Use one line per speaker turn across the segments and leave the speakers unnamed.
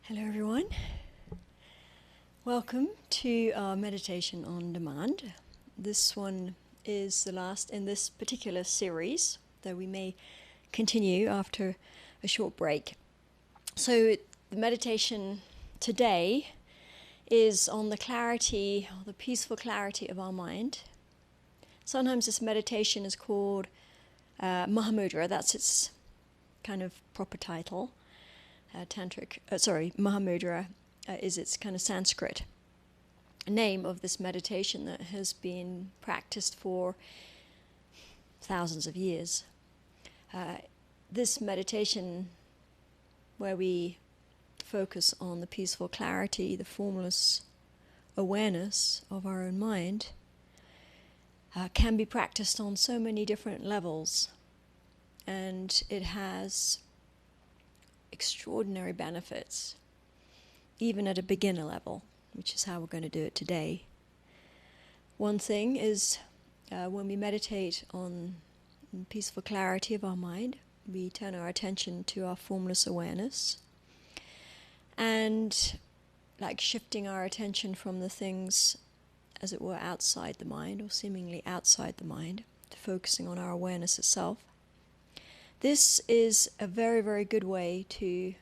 Hello everyone. Welcome to our meditation on demand. This one is the last in this particular series, though we may continue after a short break. So the meditation today is on the clarity, or the peaceful clarity of our mind. Sometimes this meditation is called Mahamudra, that's its kind of proper title. Mahamudra is its kind of Sanskrit name of this meditation that has been practiced for thousands of years. This meditation, where we focus on the peaceful clarity, the formless awareness of our own mind, can be practiced on so many different levels, and it has extraordinary benefits, even at a beginner level, which is how we're going to do it today. One thing is when we meditate on peaceful clarity of our mind, we turn our attention to our formless awareness, and like shifting our attention from the things, as it were, outside the mind, or seemingly outside the mind, to focusing on our awareness itself. This is a very, very good way to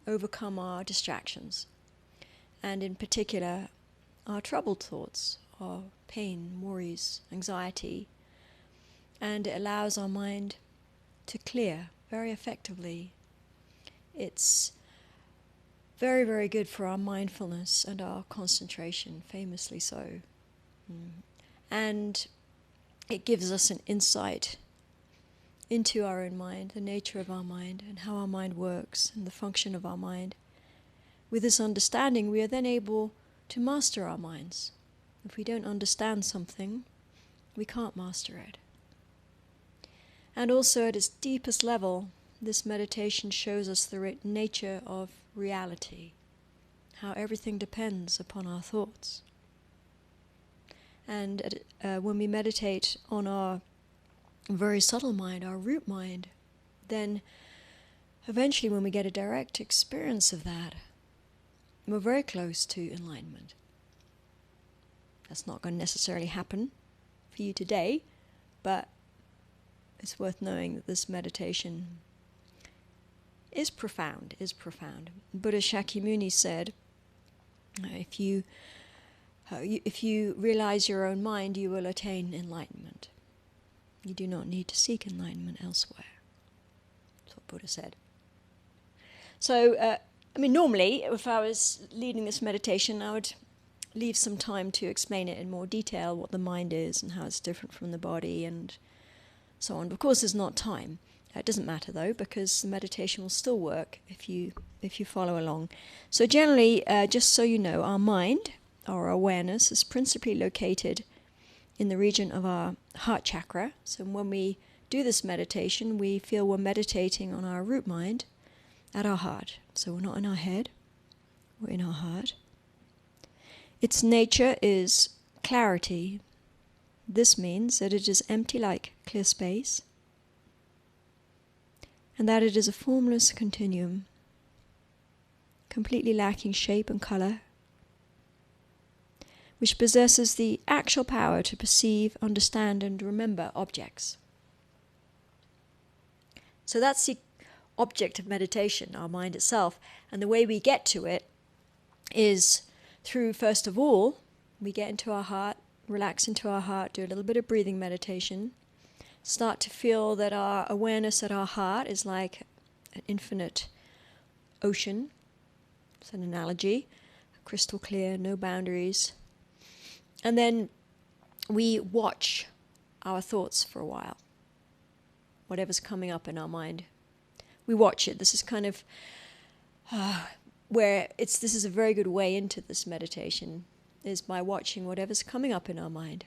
overcome our distractions, and in particular our troubled thoughts, our pain, worries, anxiety, and it allows our mind to clear very effectively. It's very, very good for our mindfulness and our concentration, famously so. And it gives us an insight into our own mind, the nature of our mind, and how our mind works, and the function of our mind. With this understanding, we are then able to master our minds. If we don't understand something, we can't master it. And also at its deepest level, this meditation shows us the nature of reality, how everything depends upon our thoughts. And when we meditate on our very subtle mind, our root mind, then eventually when we get a direct experience of that, we're very close to enlightenment. That's not going to necessarily happen for you today, but it's worth knowing that this meditation is profound. Buddha Shakyamuni said, if you realize your own mind, you will attain enlightenment. You do not need to seek enlightenment elsewhere. That's what Buddha said. So, normally, if I was leading this meditation, I would leave some time to explain it in more detail, what the mind is and how it's different from the body and so on. Of course, there's not time. It doesn't matter, though, because the meditation will still work if you follow along. So generally, just so you know, our mind, our awareness, is principally located in the region of our heart chakra. So when we do this meditation, we feel we're meditating on our root mind at our heart. So we're not in our head, we're in our heart. Its nature is clarity. This means that it is empty like clear space, and that it is a formless continuum, completely lacking shape and color, which possesses the actual power to perceive, understand, and remember objects. So that's the object of meditation, our mind itself. And the way we get to it is through, first of all, we get into our heart, relax into our heart, do a little bit of breathing meditation, start to feel that our awareness at our heart is like an infinite ocean. It's an analogy, crystal clear, no boundaries. And then we watch our thoughts for a while, whatever's coming up in our mind. We watch it. This is kind of this is a very good way into this meditation, is by watching whatever's coming up in our mind,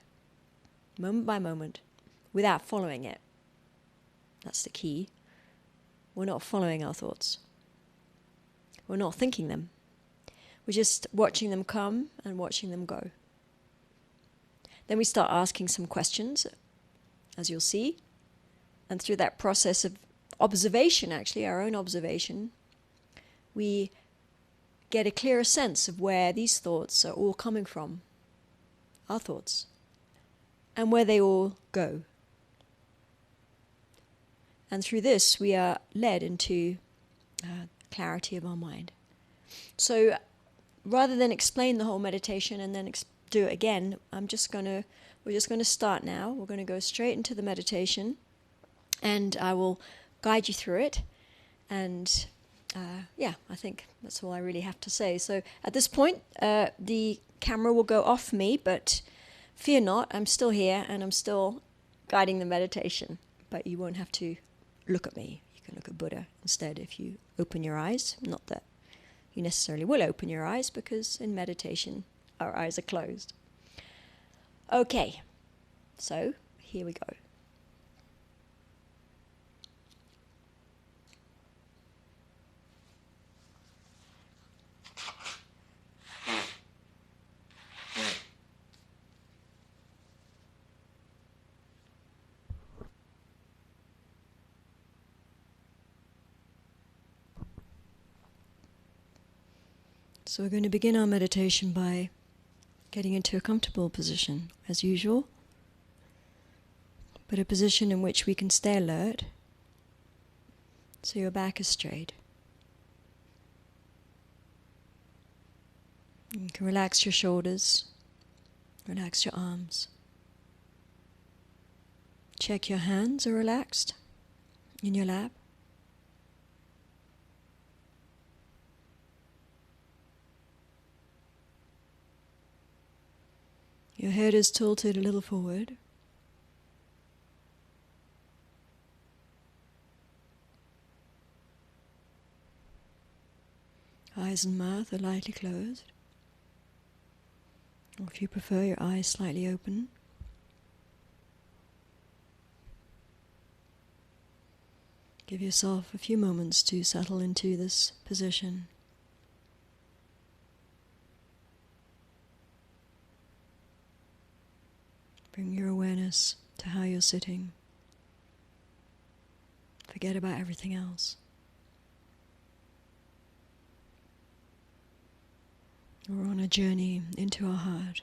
moment by moment, without following it. That's the key. We're not following our thoughts. We're not thinking them. We're just watching them come and watching them go. Then we start asking some questions, as you'll see. And through that process of observation, actually, our own observation, we get a clearer sense of where these thoughts are all coming from, our thoughts, and where they all go. And through this, we are led into clarity of our mind. So rather than explain the whole meditation and then do it again, we're just going to start now. We're going to go straight into the meditation, and I will guide you through it. And I think that's all I really have to say. So at this point, the camera will go off me, but fear not, I'm still here and I'm still guiding the meditation. But you won't have to look at me. You can look at Buddha instead if you open your eyes. Not that you necessarily will open your eyes, because in meditation our eyes are closed. Okay, so here we go. So we're going to begin our meditation by getting into a comfortable position, as usual, but a position in which we can stay alert, so your back is straight. You can relax your shoulders, relax your arms. Check your hands are relaxed in your lap. Your head is tilted a little forward. Eyes and mouth are lightly closed. Or if you prefer, your eyes slightly open. Give yourself a few moments to settle into this position. Bring your awareness to how you're sitting. Forget about everything else. We're on a journey into our heart.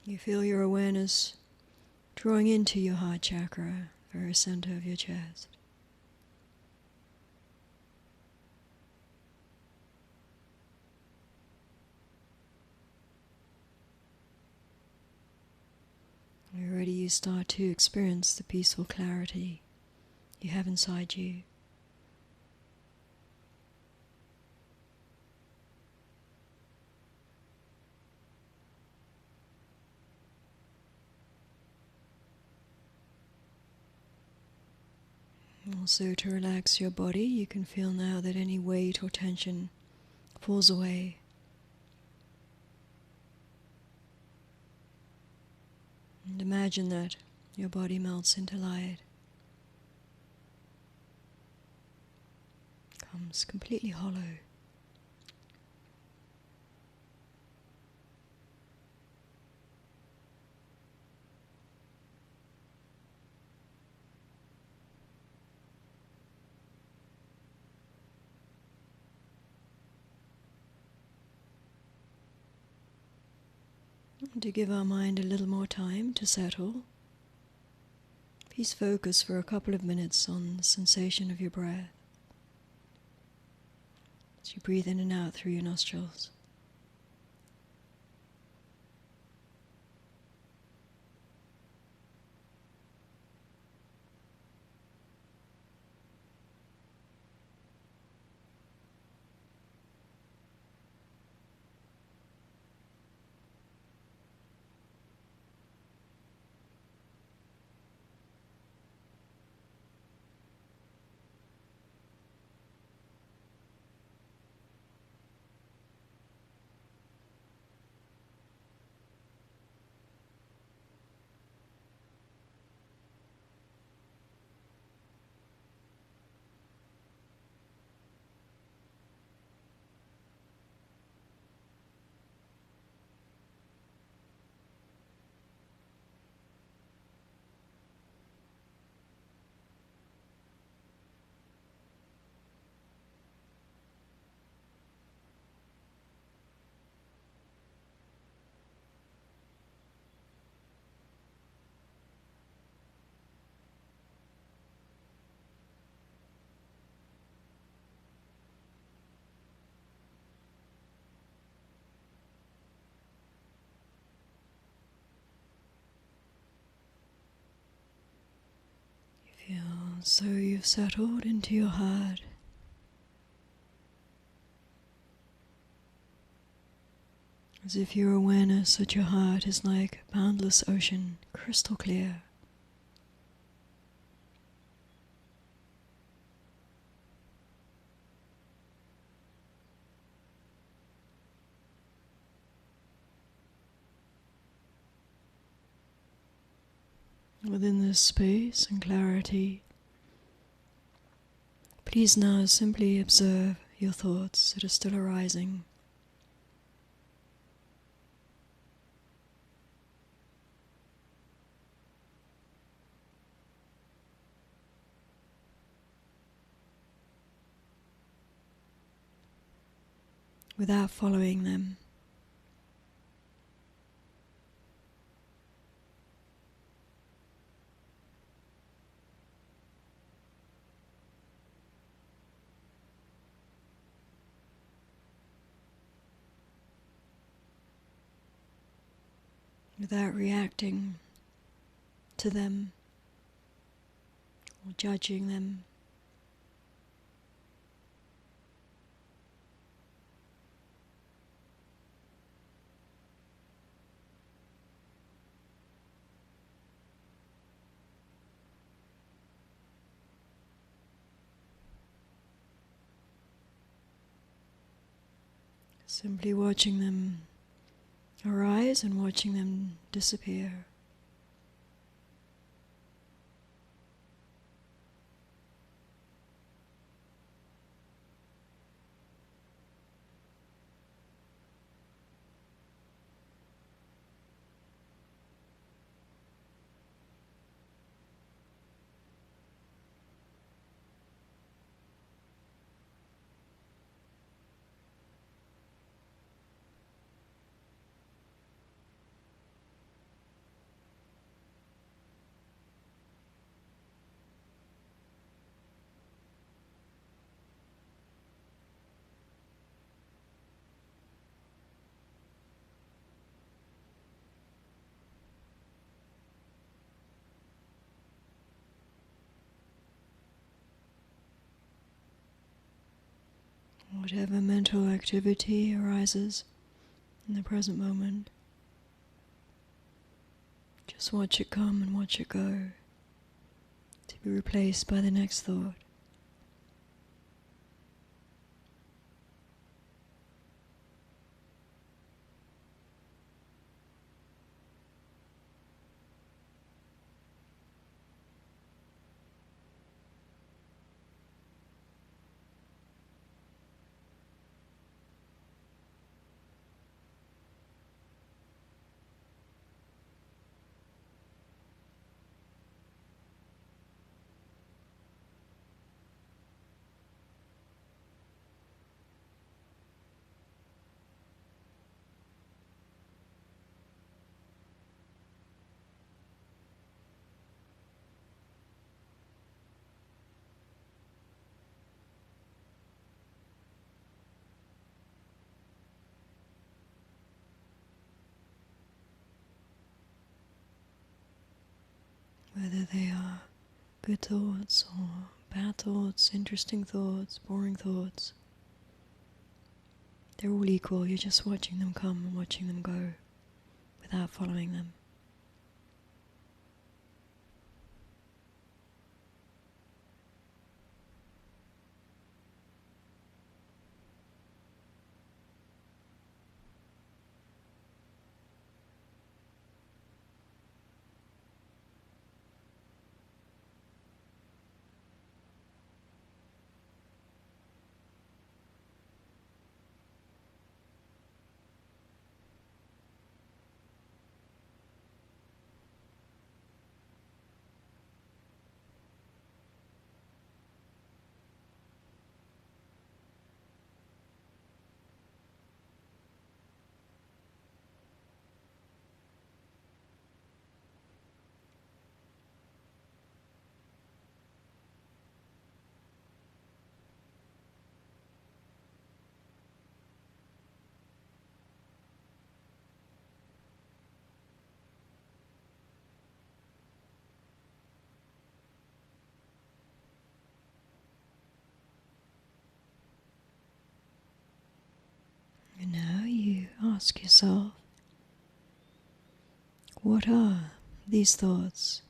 You feel your awareness drawing into your heart chakra, very center of your chest. Already you start to experience the peaceful clarity you have inside you. Also, to relax your body, you can feel now that any weight or tension falls away. And imagine that your body melts into light, becomes completely hollow. To give our mind a little more time to settle, please focus for a couple of minutes on the sensation of your breath as you breathe in and out through your nostrils. So you've settled into your heart. As if your awareness at your heart is like a boundless ocean, crystal clear. Within this space and clarity, please now simply observe your thoughts that are still arising. Without following them. Without reacting to them or judging them. Simply watching them arise and watching them disappear. Whatever mental activity arises in the present moment, just watch it come and watch it go, to be replaced by the next thought. Whether they are good thoughts or bad thoughts, interesting thoughts, boring thoughts, they're all equal. You're just watching them come and watching them go without following them. ask yourself, what are these thoughts?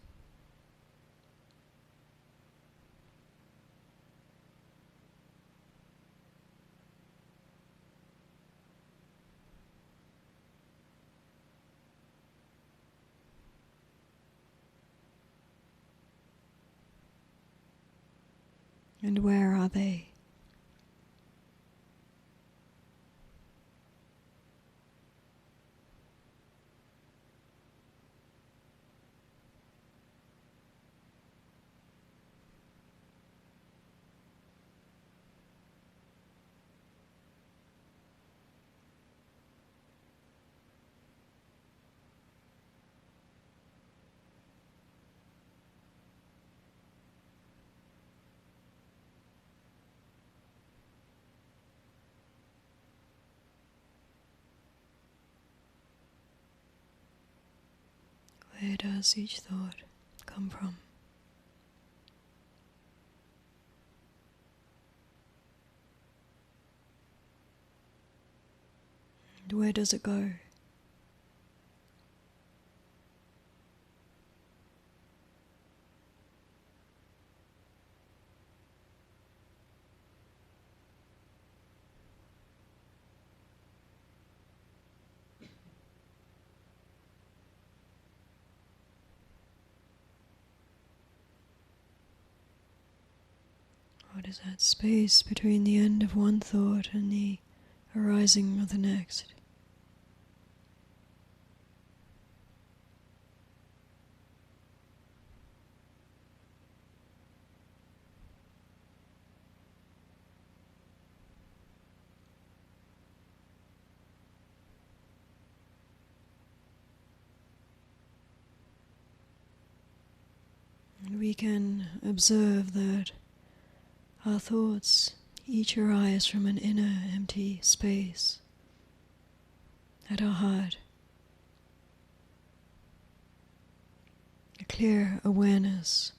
And where are they? Where does each thought come from? And where does it go? What is that space between the end of one thought and the arising of the next? And we can observe that our thoughts each arise from an inner empty space at our heart, a clear awareness.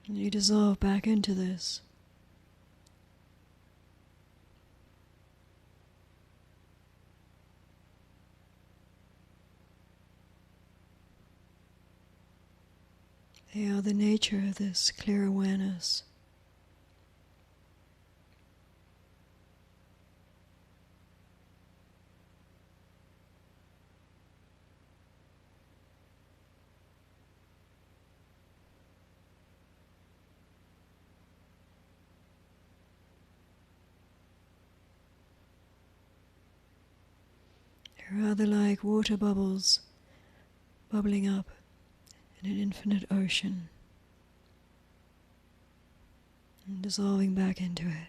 And you dissolve back into this. They are the nature of this clear awareness. They're rather like water bubbles bubbling up in an infinite ocean and dissolving back into it.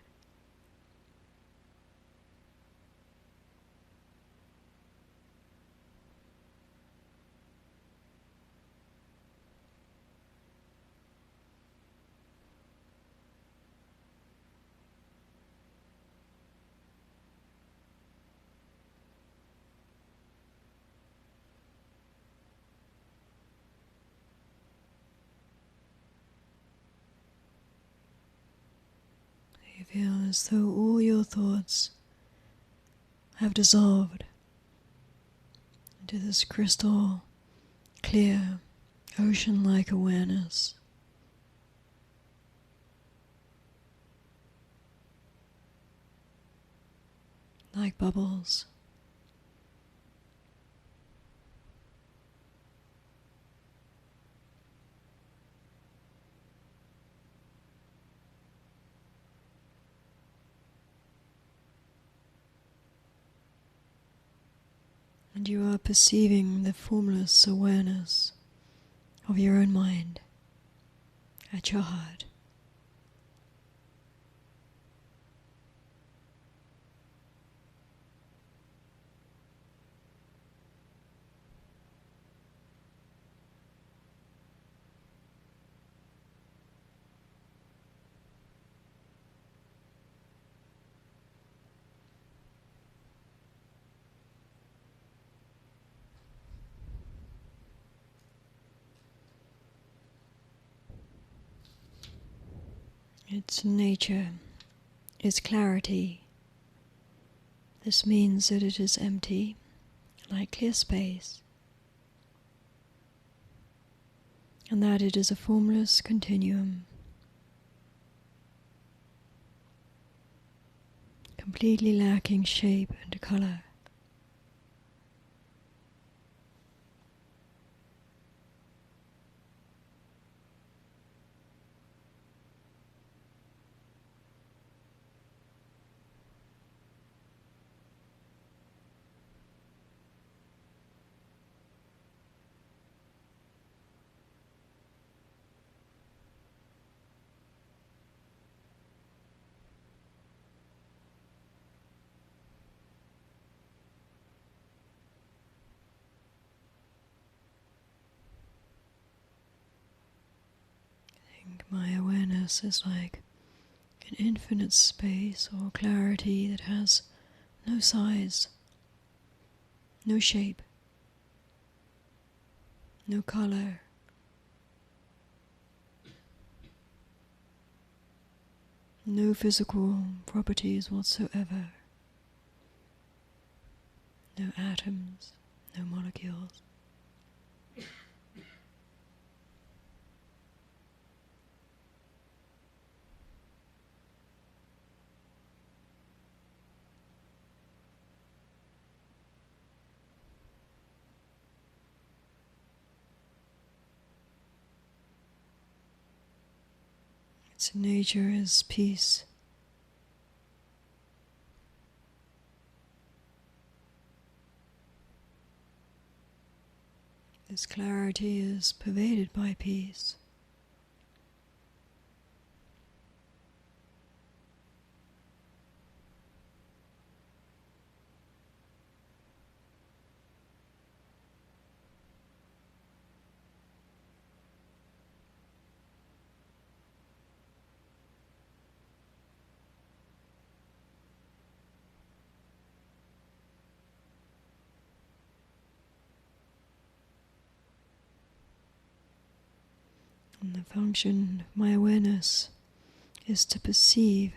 You feel as though all your thoughts have dissolved into this crystal clear, ocean-like awareness. Like bubbles. And you are perceiving the formless awareness of your own mind at your heart. Its nature is clarity. This means that it is empty, like clear space, and that it is a formless continuum, completely lacking shape and color. My awareness is like an infinite space or clarity that has no size, no shape, no color, no physical properties whatsoever, no atoms, no molecules. Its nature is peace. This clarity is pervaded by peace. And the function of my awareness is to perceive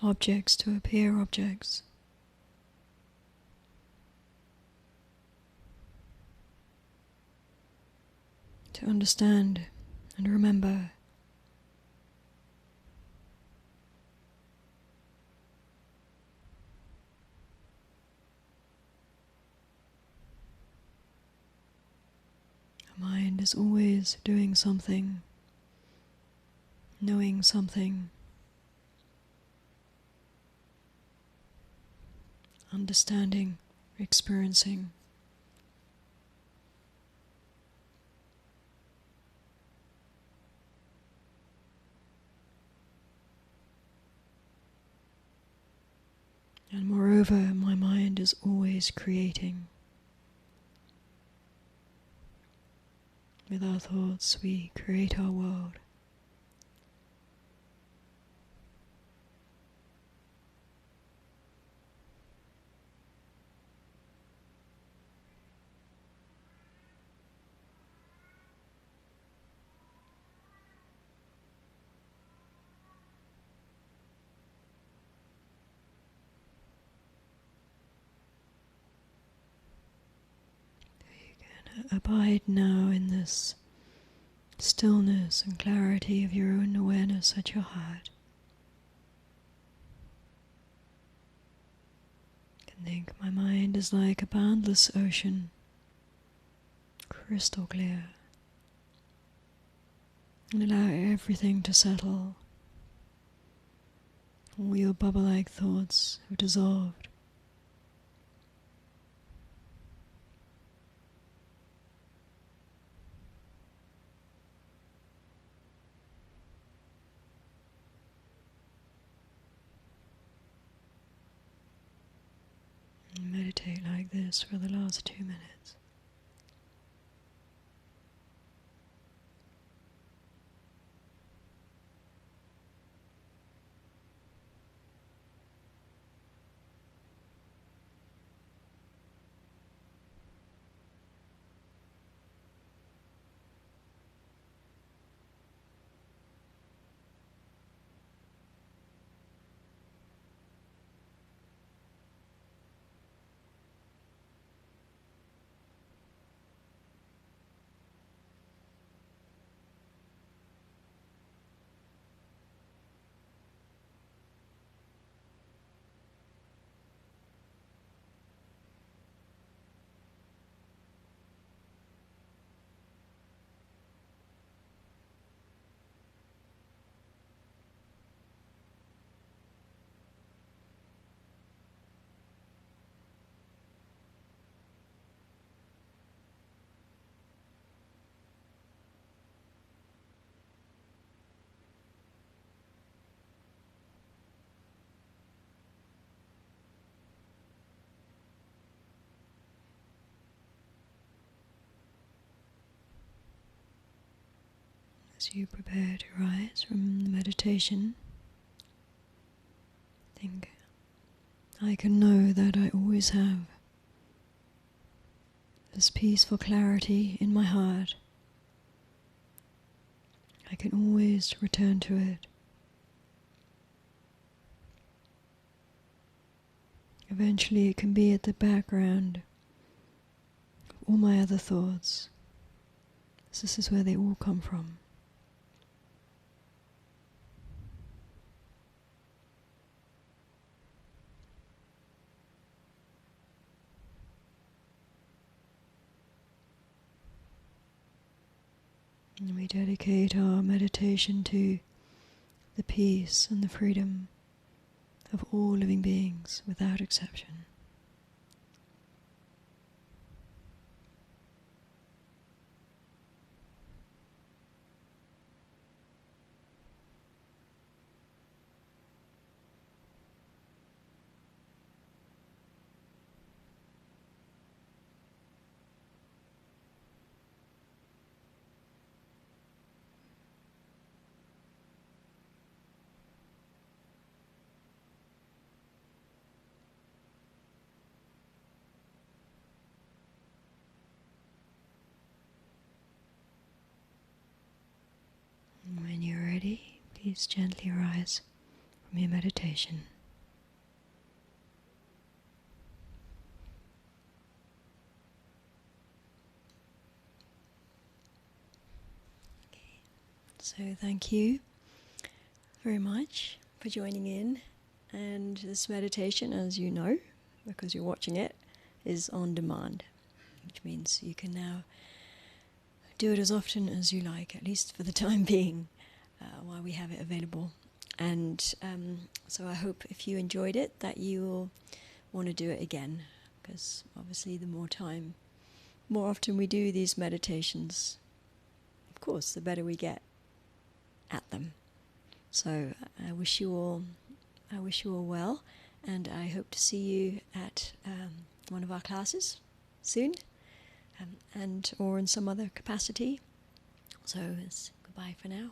objects, to appear objects. To understand and remember. The mind is always doing something, knowing something, understanding, experiencing. And moreover, my mind is always creating. With our thoughts, we create our world. Abide now in this stillness and clarity of your own awareness at your heart. You can think my mind is like a boundless ocean, crystal clear. And allow everything to settle. All your bubble-like thoughts have dissolved. Meditate like this for the last 2 minutes. As you prepare to rise from the meditation, think, I can know that I always have this peaceful clarity in my heart. I can always return to it. Eventually it can be at the background of all my other thoughts. This is where they all come from. And we dedicate our meditation to the peace and the freedom of all living beings without exception. When you're ready, please gently rise from your meditation. Okay. So thank you very much for joining in. And this meditation, as you know, because you're watching it, is on demand, which means you can now do it as often as you like, at least for the time being, while we have it available. And so I hope if you enjoyed it that you will want to do it again, because obviously the more often we do these meditations, of course, the better we get at them. So I wish you all well, and I hope to see you at one of our classes soon. And or in some other capacity. So it's goodbye for now.